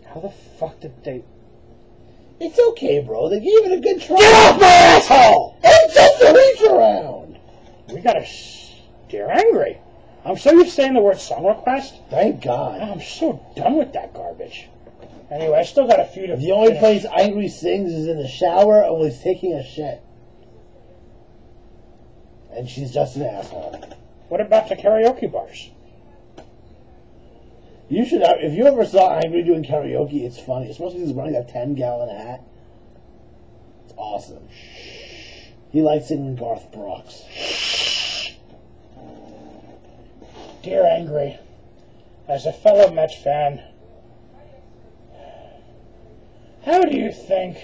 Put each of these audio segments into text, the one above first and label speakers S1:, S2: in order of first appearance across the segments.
S1: How the fuck did they...
S2: It's okay, bro. They gave it a good try.
S1: Get off my asshole!
S2: It's just a reach around.
S1: We gotta... They're angry. I'm so used to saying the word song request.
S2: Thank God.
S1: I'm so done with that garbage. Anyway, I still got a few to
S2: The only place Angry sings is in the shower and when he's taking a shit. And she's just an asshole.
S1: What about the karaoke bars?
S2: You should, if you ever saw Angry doing karaoke, it's funny. Especially if he's running a 10-gallon hat. It's awesome. He likes singing Garth Brooks.
S1: Dear Angry, as a fellow Mets fan, how do you think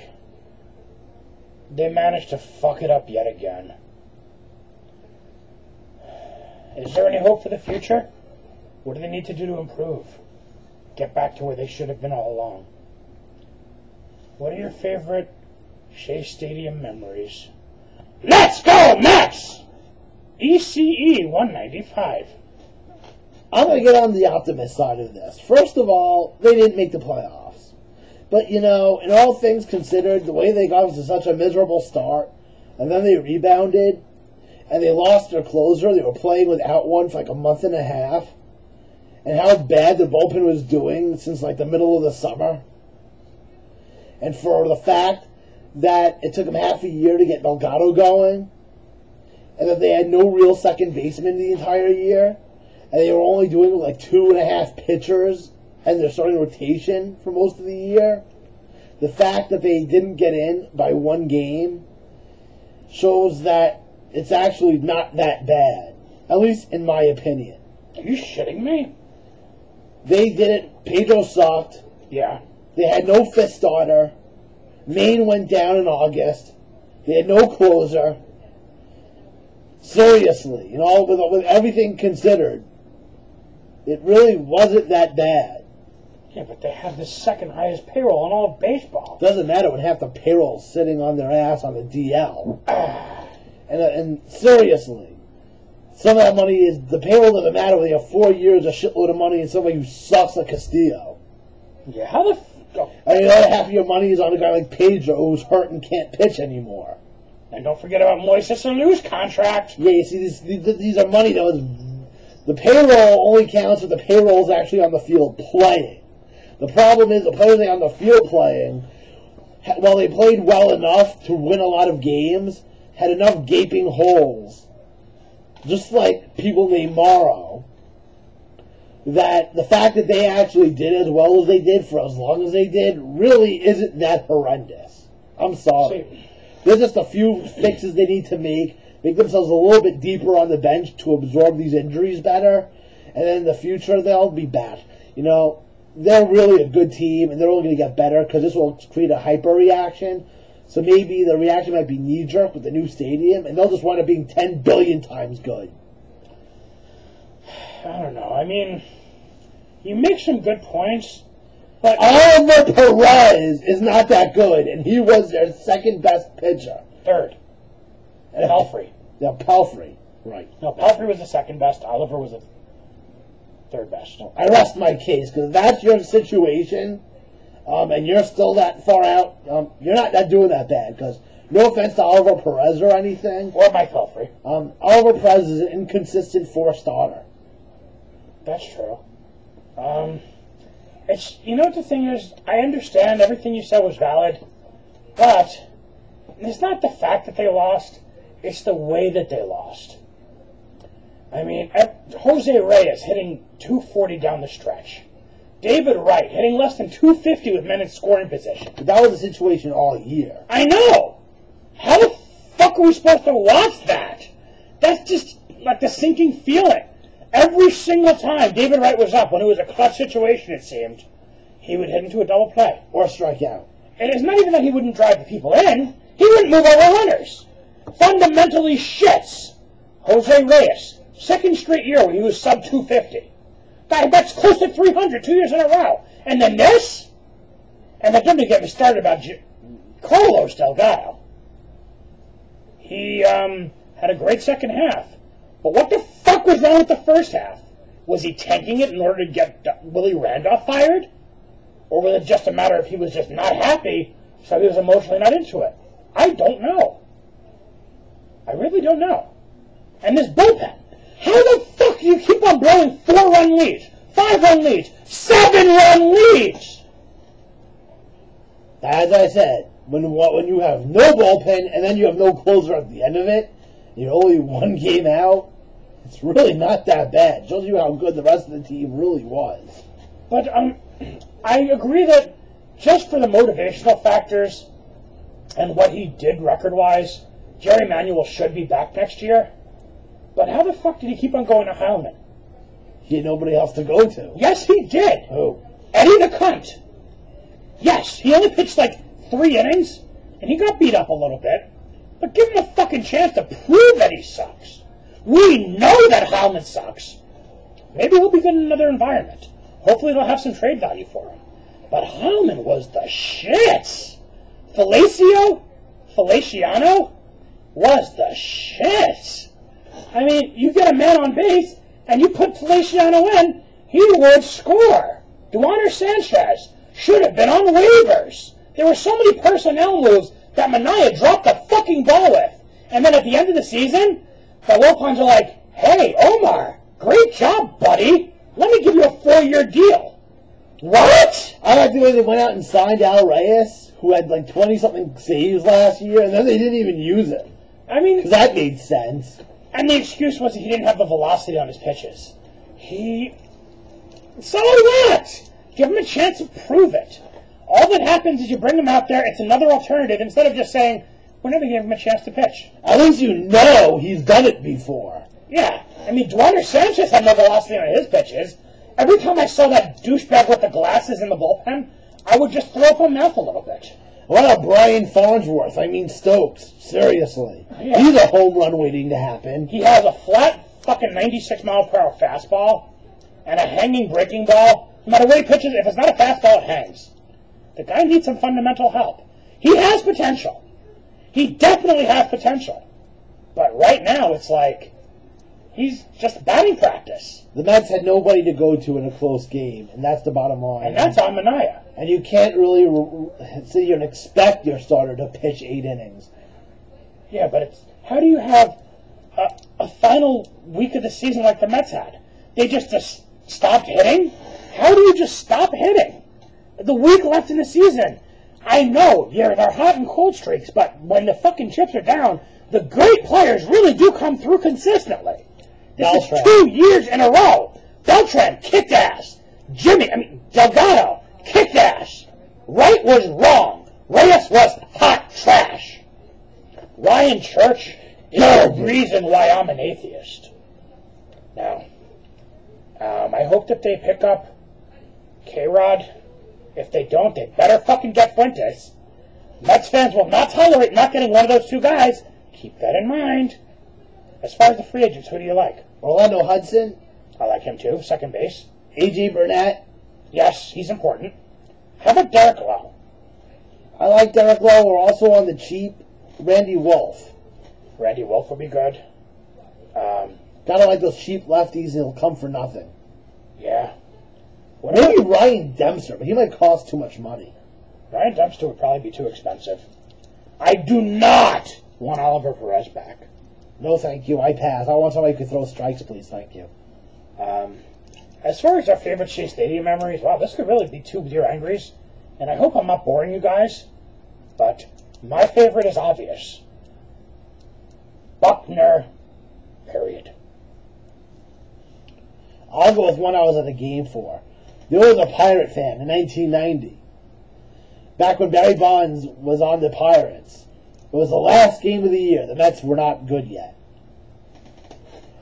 S1: they managed to fuck it up yet again? Is there any hope for the future? What do they need to do to improve? Get back to where they should have been all along. What are your favorite Shea Stadium memories? Let's go, Mets! ECE 195.
S2: I'm going to get on the optimist side of this. First of all, they didn't make the playoffs. But, you know, in all things considered, the way they got off to such a miserable start, and then they rebounded, and they lost their closer. They were playing without one for like a month and a half. And how bad the bullpen was doing since like the middle of the summer. And for the fact that it took them half a year to get Delgado going, and that they had no real second baseman the entire year, and they were only doing like 2.5 pitchers and their starting rotation for most of the year. The fact that they didn't get in by one game shows that it's actually not that bad, at least in my opinion.
S1: Are you shitting me?
S2: They didn't. Pedro sucked.
S1: Yeah.
S2: They had no fifth starter. Maine went down in August. They had no closer. Seriously, you know, with everything considered, it really wasn't that bad.
S1: Yeah, but they have the second highest payroll in all of baseball.
S2: Doesn't matter when half the payroll's sitting on their ass on the DL. And seriously, some of that money is, the payroll doesn't matter when you have 4 years, a shitload of money, and somebody who sucks like Castillo.
S1: Yeah, how the
S2: I mean, the other half of your money is on a guy like Pedro who's hurt and can't pitch anymore.
S1: And don't forget about Moises Alou's contract.
S2: Yeah, you see, these are money that was... The payroll only counts if the payroll is actually on the field playing. The problem is the players that are on the field playing, while they played well enough to win a lot of games, had enough gaping holes, just like people named Morrow, that the fact that they actually did as well as they did for as long as they did really isn't that horrendous. I'm sorry. There's just a few fixes they need to make themselves a little bit deeper on the bench to absorb these injuries better, and then in the future they'll be back. You know, they're really a good team, and they're only going to get better because this will create a hyper reaction. So maybe the reaction might be knee-jerk with the new stadium, and they'll just wind up being 10 billion times good.
S1: I don't know. I mean, you make some good points, but
S2: Oliver Perez is not that good, and he was their second best pitcher.
S1: Third. Pelfrey.
S2: Yeah, Pelfrey. Right.
S1: No, Pelfrey was the second best. Oliver was the third best.
S2: I rest my case, because if that's your situation, and you're still that far out, you're not doing that bad, because no offense to Oliver Perez or anything.
S1: Or Mike Pelfrey.
S2: Oliver Perez is an inconsistent four-starter.
S1: That's true. It's, you know what the thing is? I understand everything you said was valid, but it's not the fact that they lost, it's the way that they lost. I mean, Jose Reyes hitting 240 down the stretch. David Wright hitting less than 250 with men in scoring position.
S2: But that was the situation all year.
S1: I know! How the fuck are we supposed to watch that? That's just like the sinking feeling. Every single time David Wright was up, when it was a clutch situation, it seemed, he would hit into a double play.
S2: Or strike out.
S1: And it's not even that he wouldn't drive the people in. He wouldn't move over runners. Fundamentally shits. Jose Reyes, second straight year when he was sub 250. Guy, that's close to 300 2 years in a row. And then this? And then don't get me started about Carlos Delgado. He had a great second half. But what the fuck was wrong with the first half? Was he tanking it in order to get Willie Randolph fired? Or was it just a matter of he was just not happy, so he was emotionally not into it? I don't know. I really don't know. And this bullpen, how the fuck do you keep on blowing 4-run leads, 5-run leads, 7-run leads?
S2: As I said, when you have no bullpen and then you have no closer at the end of it, you're only one game out, it's really not that bad. It shows you how good the rest of the team really was.
S1: But I agree that just for the motivational factors and what he did record-wise, Jerry Manuel should be back next year. But how the fuck did he keep on going to Heilman?
S2: He had nobody else to go to.
S1: Yes, he did.
S2: Who?
S1: Eddie the Cunt. Yes, he only pitched like 3 innings, and he got beat up a little bit. But give him a fucking chance to prove that he sucks. We know that Heilman sucks. Maybe he'll be good in another environment. Hopefully they'll have some trade value for him. But Heilman was the shit. Feliciano was the shit. I mean, you get a man on base, and you put Feliciano in, he would score. Duaner Sanchez should have been on waivers. There were so many personnel moves that Manaea dropped the fucking ball with. And then at the end of the season, the Lopons are like, hey, Omar, great job, buddy. Let me give you a 4-year deal. What?
S2: I like the way they went out and signed Al Reyes, who had like 20-something saves last year, and then they didn't even use him.
S1: I mean,
S2: because that made sense.
S1: And the excuse was that he didn't have the velocity on his pitches. So what? Give him a chance to prove it. All that happens is you bring him out there, it's another alternative, instead of just saying, we're never going to give him a chance to pitch.
S2: At least you know he's done it before.
S1: Yeah. I mean, Duaner Sanchez had no velocity on his pitches. Every time I saw that douchebag with the glasses in the bullpen, I would just throw up my mouth a little bit.
S2: What about Brian Farnsworth? I mean Stokes. Seriously.
S1: Yeah.
S2: He's a home run waiting to happen.
S1: He has a flat fucking 96-mile-per-hour fastball and a hanging breaking ball. No matter what he pitches, if it's not a fastball, it hangs. The guy needs some fundamental help. He has potential. He definitely has potential. But right now, it's like, he's just batting practice.
S2: The Mets had nobody to go to in a close game, and that's the bottom line.
S1: And that's on Manaea.
S2: And you can't really sit here and expect your starter to pitch 8 innings.
S1: Yeah, but it's, how do you have a final week of the season like the Mets had? They just stopped hitting? How do you just stop hitting? The week left in the season. I know, yeah, they're hot and cold streaks, but when the fucking chips are down, the great players really do come through consistently. This is 2 years in a row. Beltran kicked ass. Delgado kicked ass. Wright was wrong. Reyes was hot trash. Ryan Church is the reason why I'm an atheist. Now, I hope that they pick up K-Rod. If they don't, they better fucking get Fuentes. Mets fans will not tolerate not getting one of those 2 guys. Keep that in mind. As far as the free agents, who do you like?
S2: Orlando Hudson.
S1: I like him too, second base.
S2: A.J. Burnett.
S1: Yes, he's important. How about Derek Lowe?
S2: I like Derek Lowe. We're also on the cheap. Randy Wolf.
S1: Randy Wolf would be good.
S2: Gotta like those cheap lefties, he'll come for nothing.
S1: Yeah.
S2: Maybe Ryan Dempster, but he might cost too much money.
S1: Ryan Dempster would probably be too expensive. I do not want Oliver Perez back.
S2: No, thank you. I pass. I want somebody who can throw strikes, please. Thank you.
S1: As far as our favorite Shea Stadium memories, wow, this could really be 2 Dear Angries. And I hope I'm not boring you guys, but my favorite is obvious. Buckner, period.
S2: I'll go with one I was at a game for. There was a Pirate fan in 1990. Back when Barry Bonds was on the Pirates. It was the last game of the year. The Mets were not good yet.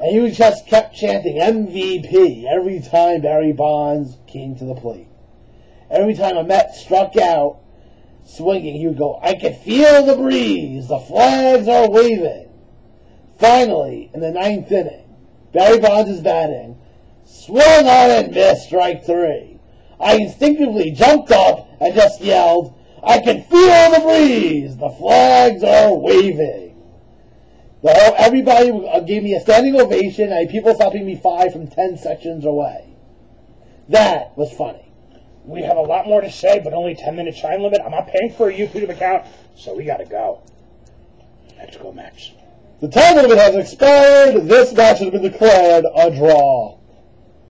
S2: And he just kept chanting MVP every time Barry Bonds came to the plate. Every time a Met struck out swinging, he would go, I can feel the breeze. The flags are waving. Finally, in the 9th inning, Barry Bonds is batting. Swung on and missed, strike 3. I instinctively jumped up and just yelled, I can feel the breeze. The flags are waving. Everybody gave me a standing ovation, and I had people stopping me 5 from 10 sections away. That was funny.
S1: We have a lot more to say, but only 10-minute time limit. I'm not paying for a YouTube account, so we gotta go. Let's go, Max.
S2: The time limit has expired. This match has been declared a draw.